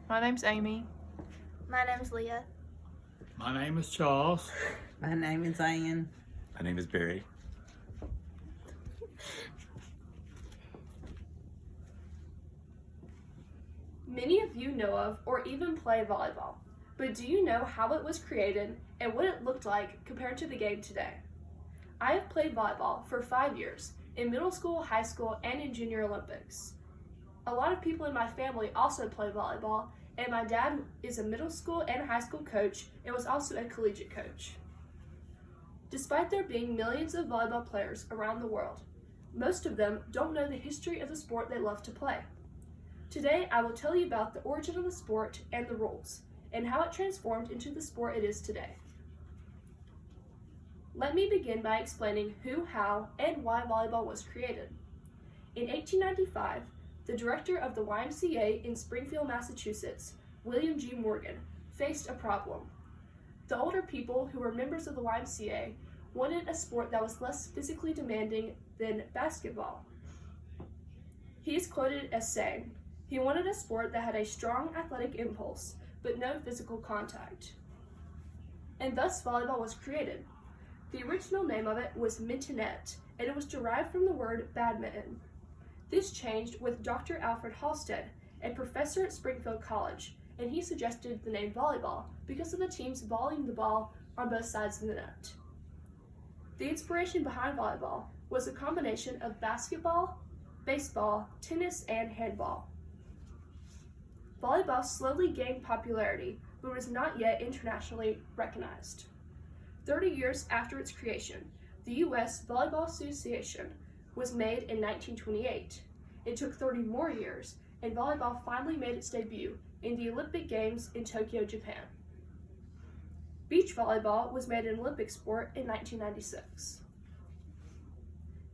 My name's Amy. My name's Leah. My name is Charles. My name is Ann. My name is Barry. Many of you know of or even play volleyball, but do you know how it was created and what it looked like compared to the game today? I have played volleyball for 5 years in middle school, high school, and in Junior Olympics. A lot of people in my family also play volleyball, and my dad is a middle school and high school coach and was also a collegiate coach. Despite there being millions of volleyball players around the world, most of them don't know the history of the sport they love to play. Today, I will tell you about the origin of the sport and the rules, and how it transformed into the sport it is today. Let me begin by explaining who, how, and why volleyball was created. In 1895, the director of the YMCA in Springfield, Massachusetts, William G. Morgan, faced a problem. The older people who were members of the YMCA wanted a sport that was less physically demanding than basketball. He is quoted as saying, he wanted a sport that had a strong athletic impulse, but no physical contact. And thus volleyball was created. The original name of it was mintonette, and it was derived from the word badminton. This changed with Dr. Alfred Halstead, a professor at Springfield College, and he suggested the name volleyball because of the teams volleying the ball on both sides of the net. The inspiration behind volleyball was a combination of basketball, baseball, tennis, and handball. Volleyball slowly gained popularity, but was not yet internationally recognized. 30 years after its creation, the U.S. Volleyball Association was made in 1928. It took 30 more years, and volleyball finally made its debut in the Olympic Games in Tokyo, Japan. Beach volleyball was made an Olympic sport in 1996.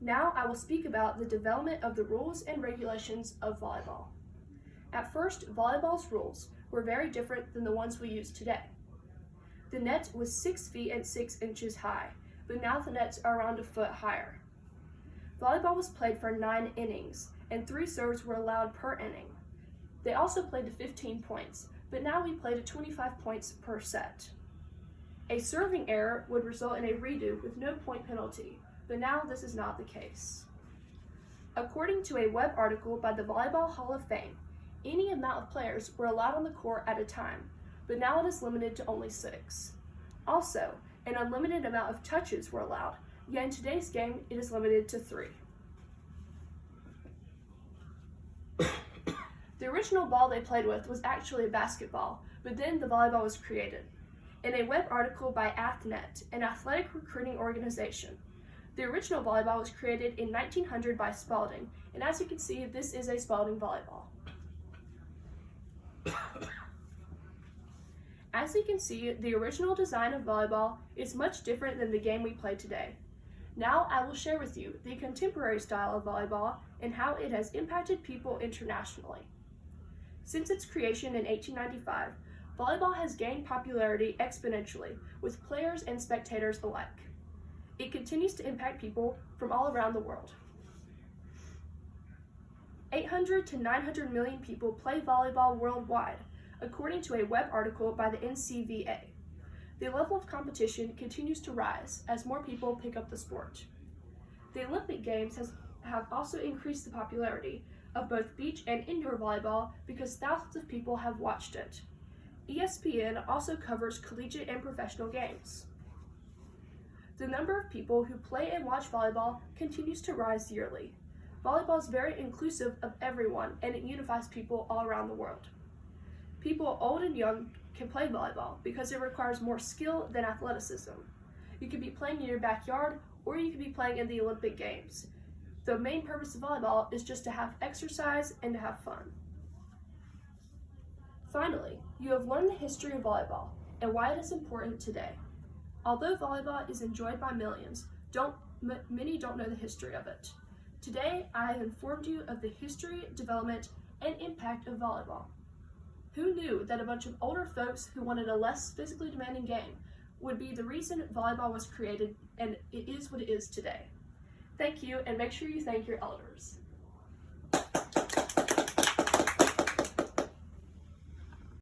Now I will speak about the development of the rules and regulations of volleyball. At first, volleyball's rules were very different than the ones we use today. The net was 6 feet and 6 inches high, but now the nets are around a foot higher. Volleyball was played for 9 innings, and 3 serves were allowed per inning. They also played to 15 points, but now we play to 25 points per set. A serving error would result in a redo with no point penalty, but now this is not the case. According to a web article by the Volleyball Hall of Fame, any amount of players were allowed on the court at a time, but now it is limited to only 6. Also, an unlimited amount of touches were allowed, yet in today's game it is limited to 3. The original ball they played with was actually a basketball, but then the volleyball was created. In a web article by Athnet, an athletic recruiting organization, the original volleyball was created in 1900 by Spalding, and as you can see, this is a Spalding volleyball. As you can see, the original design of volleyball is much different than the game we play today. Now I will share with you the contemporary style of volleyball and how it has impacted people internationally. Since its creation in 1895, volleyball has gained popularity exponentially with players and spectators alike. It continues to impact people from all around the world. 800 to 900 million people play volleyball worldwide, according to a web article by the NCVA. The level of competition continues to rise as more people pick up the sport. The Olympic Games have also increased the popularity of both beach and indoor volleyball because thousands of people have watched it. ESPN also covers collegiate and professional games. The number of people who play and watch volleyball continues to rise yearly. Volleyball is very inclusive of everyone, and it unifies people all around the world. People old and young can play volleyball because it requires more skill than athleticism. You could be playing in your backyard, or you could be playing in the Olympic Games. The main purpose of volleyball is just to have exercise and to have fun. Finally, you have learned the history of volleyball and why it is important today. Although volleyball is enjoyed by millions, many don't know the history of it. Today, I have informed you of the history, development, and impact of volleyball. Who knew that a bunch of older folks who wanted a less physically demanding game would be the reason volleyball was created, and it is what it is today. Thank you, and make sure you thank your elders.